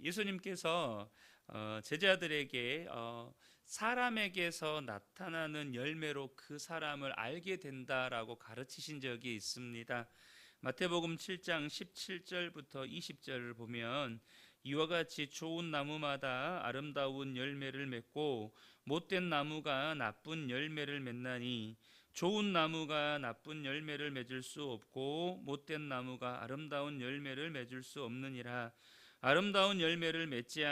예수님께서 제자들에게 사람에게서 나타나는 열매로 그 사람을 알게 된다라고 가르치신 적이 있습니다. 마태복음 7장 17절부터 20절을 보면 이와 같이 좋은 나무마다 아름다운 열매를 맺고 못된 나무가 나쁜 열매를 맺나니 좋은 나무가 나쁜 열매를 맺을 수 없고 못된 나무가 아름다운 열매를 맺을 수 없느니라. 아름다운 열매를 맺지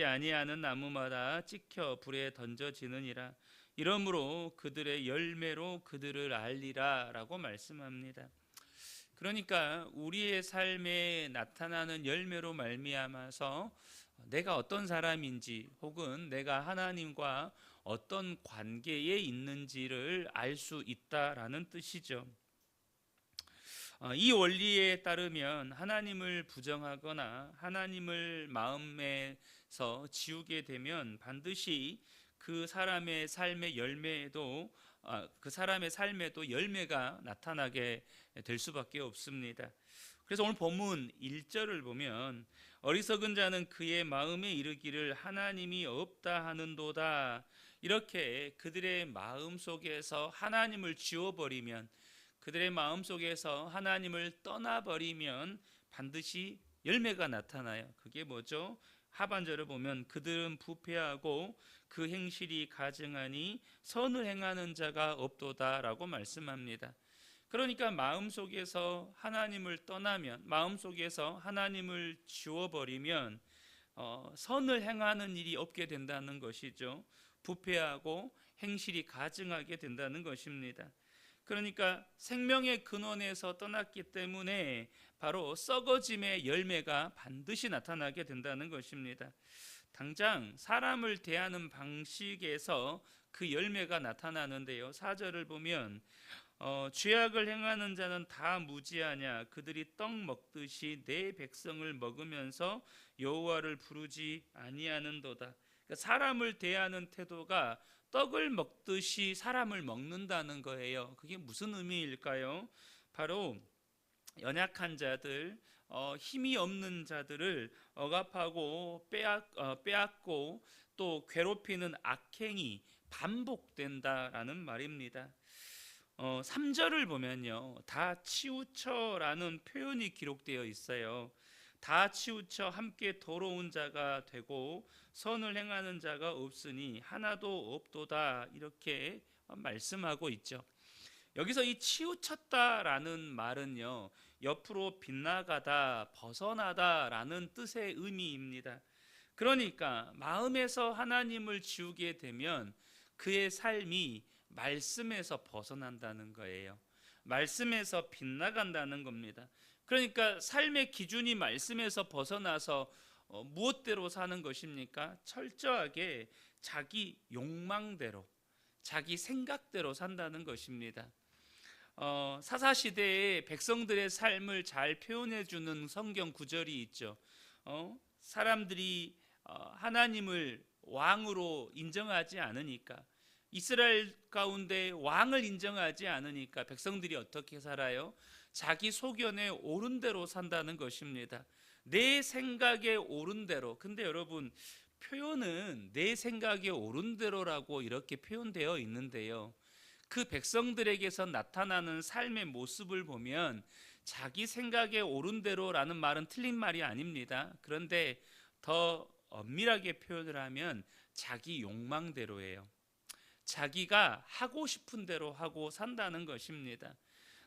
아니하는 나무마다 찍혀 불에 던져지느니라. 이러므로 그들의 열매로 그들을 알리라라고 말씀합니다. 그러니까 우리의 삶에 나타나는 열매로 말미암아서 내가 어떤 사람인지 혹은 내가 하나님과 어떤 관계에 있는지를 알 수 있다라는 뜻이죠. 이 원리에 따르면 하나님을 부정하거나 하나님을 마음에서 지우게 되면 반드시 그 사람의 삶의 열매에도 그 사람의 삶에도 열매가 나타나게 될 수밖에 없습니다. 그래서 오늘 본문 1절을 보면 어리석은 자는 그의 마음에 이르기를 하나님이 없다 하는도다. 이렇게 그들의 마음 속에서 하나님을 지워버리면, 그들의 마음 속에서 하나님을 떠나버리면 반드시 열매가 나타나요. 그게 뭐죠? 하반절을 보면 그들은 부패하고 그 행실이 가증하니 선을 행하는 자가 없도다라고 말씀합니다. 그러니까 마음속에서 하나님을 떠나면, 마음속에서 하나님을 지워버리면 선을 행하는 일이 없게 된다는 것이죠. 부패하고 행실이 가증하게 된다는 것입니다. 그러니까 생명의 근원에서 떠났기 때문에 바로 썩어짐의 열매가 반드시 나타나게 된다는 것입니다. 당장 사람을 대하는 방식에서 그 열매가 나타나는데요. 4절을 보면 죄악을 행하는 자는 다 무지하냐 그들이 떡 먹듯이 내 백성을 먹으면서 여호와를 부르지 아니하는도다. 그러니까 사람을 대하는 태도가 떡을 먹듯이 사람을 먹는다는 거예요. 그게 무슨 의미일까요? 바로 연약한 자들, 힘이 없는 자들을 억압하고 빼앗고 또 괴롭히는 악행이 반복된다라는 말입니다. 3절을 보면요, 다 치우쳐라는 표현이 기록되어 있어요. 다 치우쳐 함께 더러운 자가 되고 선을 행하는 자가 없으니 하나도 없도다, 이렇게 말씀하고 있죠. 여기서 이 치우쳤다라는 말은요, 옆으로 빗나가다, 벗어나다라는 뜻의 의미입니다. 그러니까 마음에서 하나님을 지우게 되면 그의 삶이 말씀에서 벗어난다는 거예요. 말씀에서 빗나간다는 겁니다. 그러니까 삶의 기준이 말씀에서 벗어나서 무엇대로 사는 것입니까? 철저하게 자기 욕망대로, 자기 생각대로 산다는 것입니다. 사사시대에 백성들의 삶을 잘 표현해 주는 성경 구절이 있죠. 사람들이 하나님을 왕으로 인정하지 않으니까, 이스라엘 가운데 왕을 인정하지 않으니까 백성들이 어떻게 살아요? 자기 소견에 옳은 대로 산다는 것입니다. 내 생각에 옳은 대로. 근데 여러분, 표현은 내 생각에 옳은 대로라고 이렇게 표현되어 있는데요, 그 백성들에게서 나타나는 삶의 모습을 보면 자기 생각에 옳은 대로라는 말은 틀린 말이 아닙니다. 그런데 더 엄밀하게 표현을 하면 자기 욕망대로예요. 자기가 하고 싶은 대로 하고 산다는 것입니다.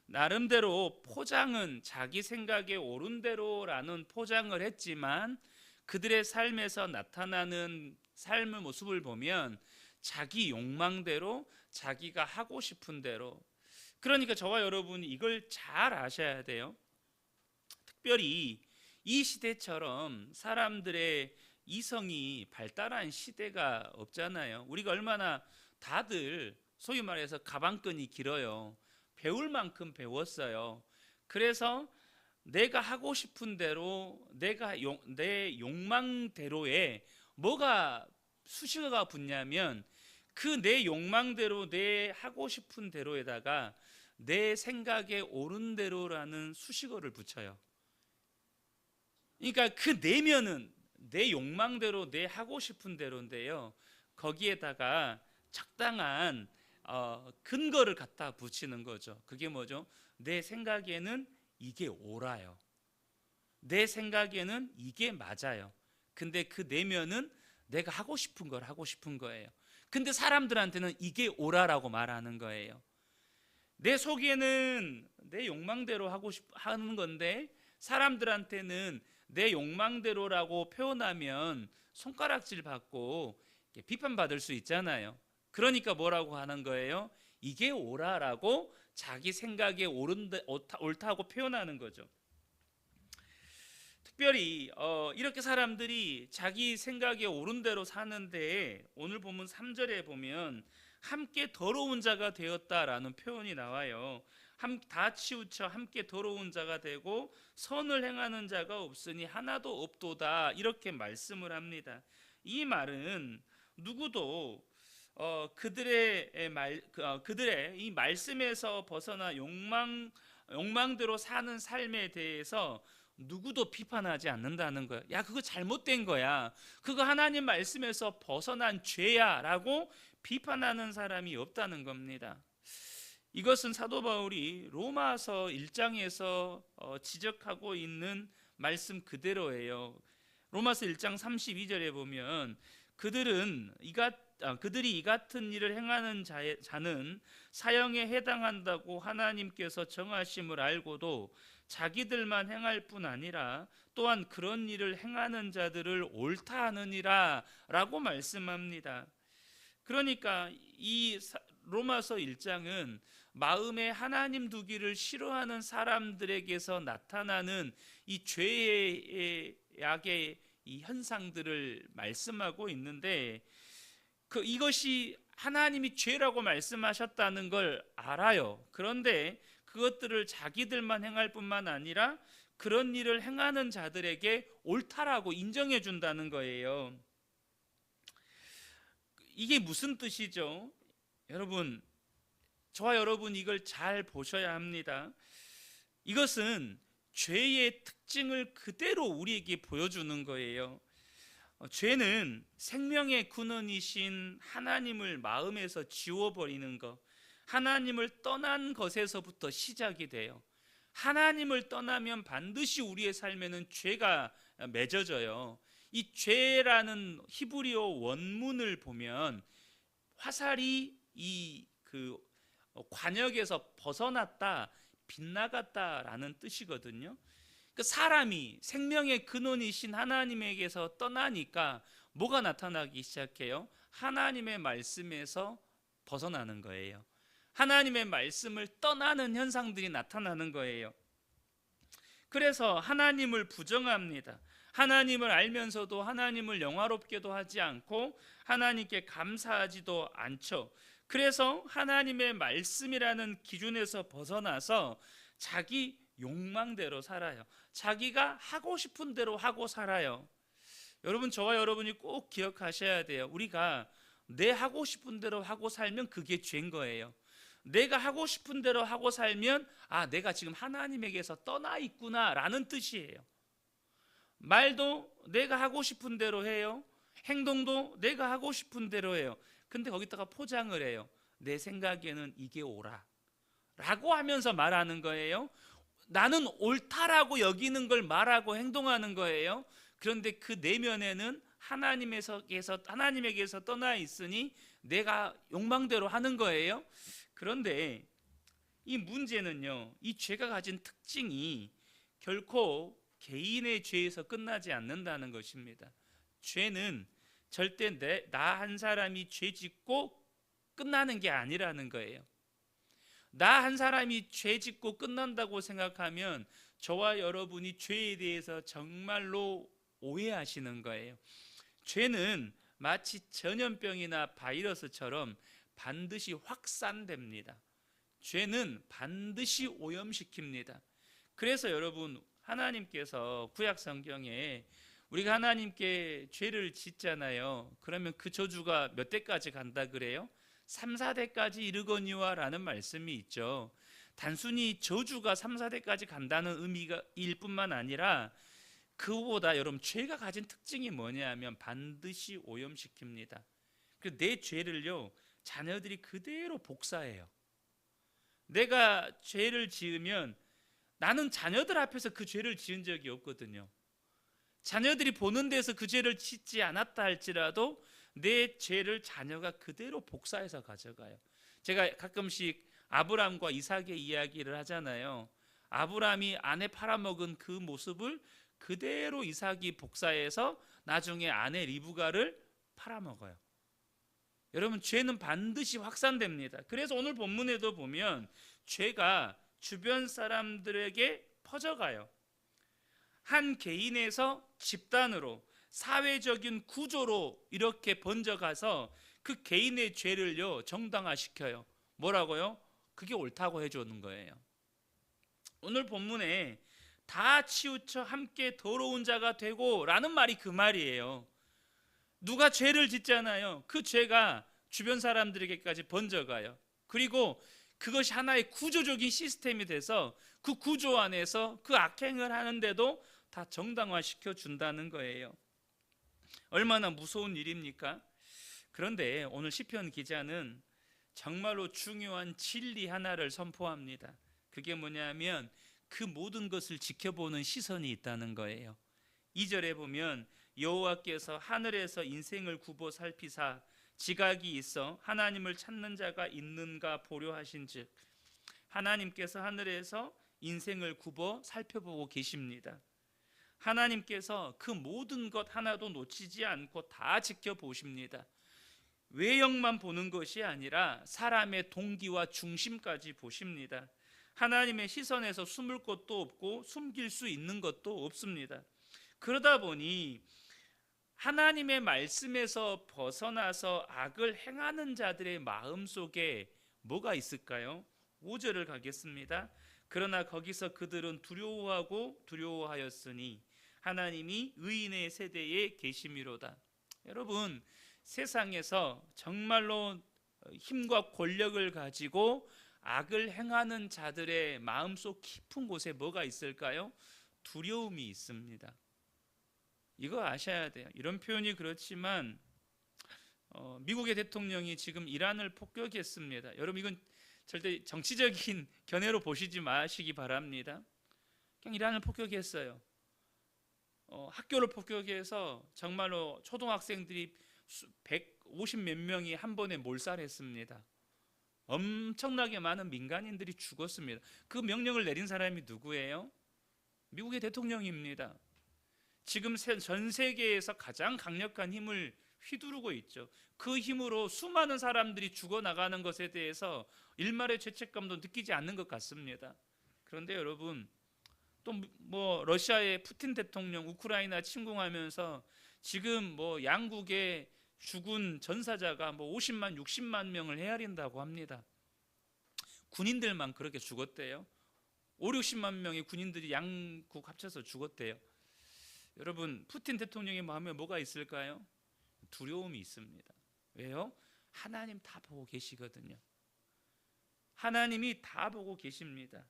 나름대로 포장은 자기 생각에 옳은 대로라는 포장을 했지만 그들의 삶에서 나타나는 삶의 모습을 보면 자기 욕망대로, 자기가 하고 싶은 대로. 그러니까 저와 여러분이 이걸 잘 아셔야 돼요. 특별히 이 시대처럼 사람들의 이성이 발달한 시대가 없잖아요. 우리가 얼마나 다들 소위 말해서 가방끈이 길어요. 배울 만큼 배웠어요. 그래서 내가 하고 싶은 대로, 내 욕망대로에 뭐가 수식어가 붙냐면 그 내 욕망대로, 내 하고 싶은 대로에다가 내 생각에 옳은 대로라는 수식어를 붙여요. 그러니까 그 내면은 내 욕망대로 내 하고 싶은 대로인데요. 거기에다가 적당한 근거를 갖다 붙이는 거죠. 그게 뭐죠? 내 생각에는 이게 옳아요. 내 생각에는 이게 맞아요. 근데 그 내면은 내가 하고 싶은 걸 하고 싶은 거예요. 근데 사람들한테는 이게 옳아라고 말하는 거예요. 내 속에는 내 욕망대로 하는 건데 사람들한테는 내 욕망대로라고 표현하면 손가락질 받고 비판받을 수 있잖아요. 그러니까 뭐라고 하는 거예요? 이게 옳아라고 자기 생각에 옳다고 표현하는 거죠. 특별히 이렇게 사람들이 자기 생각에 옳은 대로 사는데 오늘 보면 3절에 보면 함께 더러운 자가 되었다라는 표현이 나와요. 다 치우쳐 함께 더러운 자가 되고 선을 행하는 자가 없으니 하나도 없도다, 이렇게 말씀을 합니다. 이 말은 누구도 그들의 이 말씀에서 벗어나 욕망대로 사는 삶에 대해서 누구도 비판하지 않는다는 거예요. 야, 그거 잘못된 거야. 그거 하나님 말씀에서 벗어난 죄야 라고 비판하는 사람이 없다는 겁니다. 이것은 사도 바울이 로마서 1장에서 지적하고 있는 말씀 그대로예요. 로마서 1장 32절에 보면 그들이 이 같은 일을 행하는 자는 사형에 해당한다고 하나님께서 정하심을 알고도 자기들만 행할 뿐 아니라 또한 그런 일을 행하는 자들을 옳다 하느니라 라고 말씀합니다. 그러니까 이 로마서 1장은 마음에 하나님 두기를 싫어하는 사람들에게서 나타나는 이 죄의 약의 이 현상들을 말씀하고 있는데 이것이 하나님이 죄라고 말씀하셨다는 걸 알아요. 그런데 그것들을 자기들만 행할 뿐만 아니라 그런 일을 행하는 자들에게 옳다라고 인정해 준다는 거예요. 이게 무슨 뜻이죠? 여러분, 저와 여러분 이걸 잘 보셔야 합니다. 이것은 죄의 특징을 그대로 우리에게 보여주는 거예요. 죄는 생명의 근원이신 하나님을 마음에서 지워버리는 것, 하나님을 떠난 것에서부터 시작이 돼요. 하나님을 떠나면 반드시 우리의 삶에는 죄가 맺어져요. 이 죄라는 히브리어 원문을 보면 화살이 이 관역에서 벗어났다, 빗나갔다라는 뜻이거든요. 그 사람이 생명의 근원이신 하나님에게서 떠나니까 뭐가 나타나기 시작해요? 하나님의 말씀에서 벗어나는 거예요. 하나님의 말씀을 떠나는 현상들이 나타나는 거예요. 그래서 하나님을 부정합니다. 하나님을 알면서도 하나님을 영화롭게도 하지 않고 하나님께 감사하지도 않죠. 그래서 하나님의 말씀이라는 기준에서 벗어나서 자기 욕망대로 살아요. 자기가 하고 싶은 대로 하고 살아요. 여러분, 저와 여러분이 꼭 기억하셔야 돼요. 우리가 내 하고 싶은 대로 하고 살면 그게 죄인 거예요. 내가 하고 싶은 대로 하고 살면 내가 지금 하나님에게서 떠나 있구나 라는 뜻이에요. 말도 내가 하고 싶은 대로 해요. 행동도 내가 하고 싶은 대로 해요. 근데 거기다가 포장을 해요. 내 생각에는 이게 옳아 라고 하면서 말하는 거예요. 나는 옳다라고 여기는 걸 말하고 행동하는 거예요. 그런데 그 내면에는 하나님에게서 떠나 있으니 내가 욕망대로 하는 거예요. 그런데 이 문제는요, 이 죄가 가진 특징이 결코 개인의 죄에서 끝나지 않는다는 것입니다. 죄는 절대 나 한 사람이 죄 짓고 끝나는 게 아니라는 거예요. 나 한 사람이 죄 짓고 끝난다고 생각하면 저와 여러분이 죄에 대해서 정말로 오해하시는 거예요. 죄는 마치 전염병이나 바이러스처럼 반드시 확산됩니다. 죄는 반드시 오염시킵니다. 그래서 여러분, 하나님께서 구약 성경에 우리가 하나님께 죄를 짓잖아요. 그러면 그 저주가 몇 대까지 간다 그래요? 3, 4대까지 이르거니와 라는 말씀이 있죠. 단순히 저주가 3, 4대까지 간다는 의미일 뿐만 아니라 그보다 여러분 죄가 가진 특징이 뭐냐면 반드시 오염시킵니다. 그래서 내 죄를요 자녀들이 그대로 복사해요. 내가 죄를 지으면 나는 자녀들 앞에서 그 죄를 지은 적이 없거든요. 자녀들이 보는 데서 그 죄를 짓지 않았다 할지라도 내 죄를 자녀가 그대로 복사해서 가져가요. 제가 가끔씩 아브람과 이삭의 이야기를 하잖아요. 아브람이 아내 팔아먹은 그 모습을 그대로 이삭이 복사해서 나중에 아내 리브가를 팔아먹어요. 여러분 죄는 반드시 확산됩니다. 그래서 오늘 본문에도 보면 죄가 주변 사람들에게 퍼져가요. 한 개인에서 집단으로 사회적인 구조로 이렇게 번져가서 그 개인의 죄를요 정당화시켜요. 뭐라고요? 그게 옳다고 해주는 거예요. 오늘 본문에 다 치우쳐 함께 더러운 자가 되고 라는 말이 그 말이에요. 누가 죄를 짓잖아요. 그 죄가 주변 사람들에게까지 번져가요. 그리고 그것이 하나의 구조적인 시스템이 돼서 그 구조 안에서 그 악행을 하는데도 다 정당화시켜 준다는 거예요. 얼마나 무서운 일입니까? 그런데 오늘 시편 기자는 정말로 중요한 진리 하나를 선포합니다. 그게 뭐냐면 그 모든 것을 지켜보는 시선이 있다는 거예요. 2절에 보면 여호와께서 하늘에서 인생을 굽어 살피사 지각이 있어 하나님을 찾는 자가 있는가 보려 하신즉, 하나님께서 하늘에서 인생을 굽어 살펴보고 계십니다. 하나님께서 그 모든 것 하나도 놓치지 않고 다 지켜보십니다. 외형만 보는 것이 아니라 사람의 동기와 중심까지 보십니다. 하나님의 시선에서 숨을 것도 없고 숨길 수 있는 것도 없습니다. 그러다 보니 하나님의 말씀에서 벗어나서 악을 행하는 자들의 마음속에 뭐가 있을까요? 5절을 가겠습니다. 그러나 거기서 그들은 두려워하고 두려워하였으니 하나님이 의인의 세대에 계심이로다. 여러분, 세상에서 정말로 힘과 권력을 가지고 악을 행하는 자들의 마음속 깊은 곳에 뭐가 있을까요? 두려움이 있습니다. 이거 아셔야 돼요. 이런 표현이 그렇지만 미국의 대통령이 지금 이란을 폭격했습니다. 여러분, 이건 절대 정치적인 견해로 보시지 마시기 바랍니다. 그냥 이란을 폭격했어요. 학교를 폭격해서 정말로 초등학생들이 150 몇 명이 한 번에 몰살했습니다. 엄청나게 많은 민간인들이 죽었습니다. 그 명령을 내린 사람이 누구예요? 미국의 대통령입니다. 지금 전 세계에서 가장 강력한 힘을 휘두르고 있죠. 그 힘으로 수많은 사람들이 죽어나가는 것에 대해서 일말의 죄책감도 느끼지 않는 것 같습니다. 그런데 여러분, 또 뭐 러시아의 푸틴 대통령 우크라이나 침공하면서 지금 뭐 양국의 죽은 전사자가 뭐 50만 60만 명을 헤아린다고 합니다. 군인들만 그렇게 죽었대요. 5, 60만 명의 군인들이 양국 합쳐서 죽었대요. 여러분, 푸틴 대통령의 마음에 뭐가 있을까요? 두려움이 있습니다. 왜요? 하나님 다 보고 계시거든요. 하나님이 다 보고 계십니다.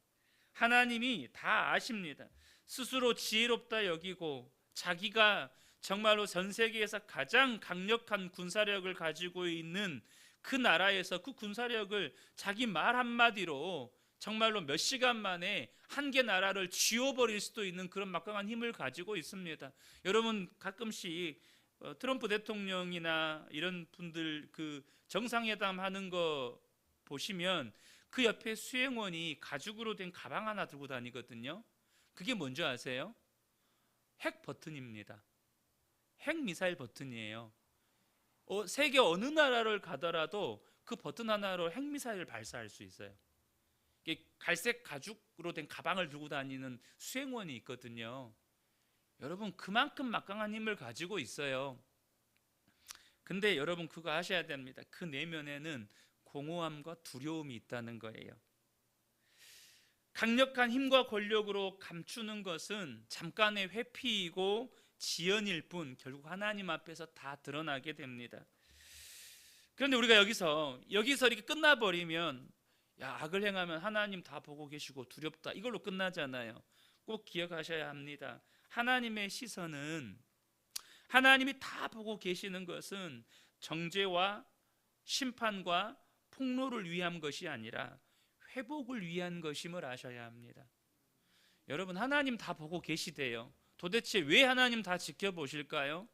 하나님이 다 아십니다. 스스로 지혜롭다 여기고 자기가 정말로 전 세계에서 가장 강력한 군사력을 가지고 있는 그 나라에서 그 군사력을 자기 말 한마디로 정말로 몇 시간 만에 한 개 나라를 쥐어버릴 수도 있는 그런 막강한 힘을 가지고 있습니다. 여러분, 가끔씩 트럼프 대통령이나 이런 분들 그 정상회담 하는 거 보시면 그 옆에 수행원이 가죽으로 된 가방 하나 들고 다니거든요. 그게 뭔지 아세요? 핵 버튼입니다. 핵 미사일 버튼이에요. 세계 어느 나라를 가더라도 그 버튼 하나로 핵 미사일을 발사할 수 있어요. 갈색 가죽으로 된 가방을 들고 다니는 수행원이 있거든요. 여러분, 그만큼 막강한 힘을 가지고 있어요. 근데 여러분, 그거 아셔야 됩니다. 그 내면에는 공허함과 두려움이 있다는 거예요. 강력한 힘과 권력으로 감추는 것은 잠깐의 회피이고 지연일 뿐 결국 하나님 앞에서 다 드러나게 됩니다. 그런데 우리가 여기서 이렇게 끝나버리면 악을 행하면 하나님 다 보고 계시고 두렵다, 이걸로 끝나잖아요. 꼭 기억하셔야 합니다. 하나님의 시선은, 하나님이 다 보고 계시는 것은 정죄와 심판과 폭로를 위한 것이 아니라 회복을 위한 것임을 아셔야 합니다. 여러분, 하나님 다 보고 계시대요. 도대체 왜 하나님 다 지켜보실까요?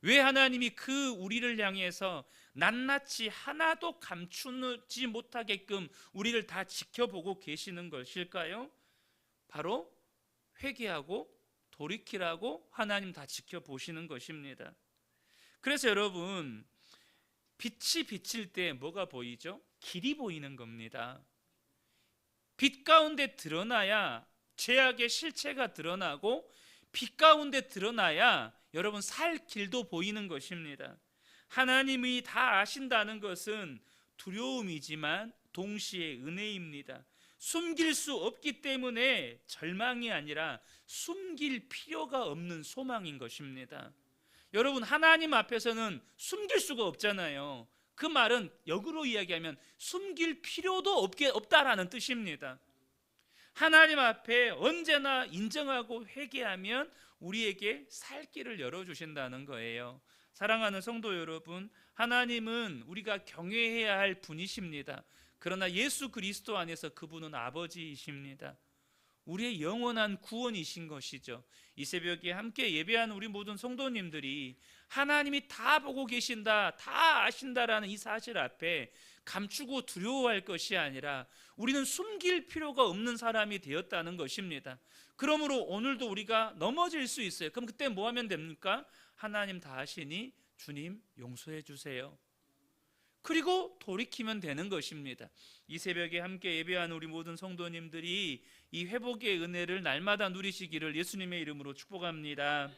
왜 하나님이 그 우리를 향해서 낱낱이 하나도 감추지 못하게끔 우리를 다 지켜보고 계시는 것일까요? 바로 회개하고 돌이키라고 하나님 다 지켜보시는 것입니다. 그래서 여러분, 빛이 비칠 때 뭐가 보이죠? 길이 보이는 겁니다. 빛 가운데 드러나야 죄악의 실체가 드러나고, 빛 가운데 드러나야 여러분 살 길도 보이는 것입니다. 하나님이 다 아신다는 것은 두려움이지만 동시에 은혜입니다. 숨길 수 없기 때문에 절망이 아니라 숨길 필요가 없는 소망인 것입니다. 여러분, 하나님 앞에서는 숨길 수가 없잖아요. 그 말은 역으로 이야기하면 숨길 필요도 없다라는 뜻입니다. 하나님 앞에 언제나 인정하고 회개하면 우리에게 살 길을 열어주신다는 거예요. 사랑하는 성도 여러분, 하나님은 우리가 경외해야 할 분이십니다. 그러나 예수 그리스도 안에서 그분은 아버지이십니다. 우리의 영원한 구원이신 것이죠. 이 새벽에 함께 예배하는 우리 모든 성도님들이 하나님이 다 보고 계신다, 다 아신다라는 이 사실 앞에 감추고 두려워할 것이 아니라 우리는 숨길 필요가 없는 사람이 되었다는 것입니다. 그러므로 오늘도 우리가 넘어질 수 있어요. 그럼 그때 뭐 하면 됩니까? 하나님 다 아시니 주님 용서해 주세요. 그리고 돌이키면 되는 것입니다. 이 새벽에 함께 예배하는 우리 모든 성도님들이 이 회복의 은혜를 날마다 누리시기를 예수님의 이름으로 축복합니다.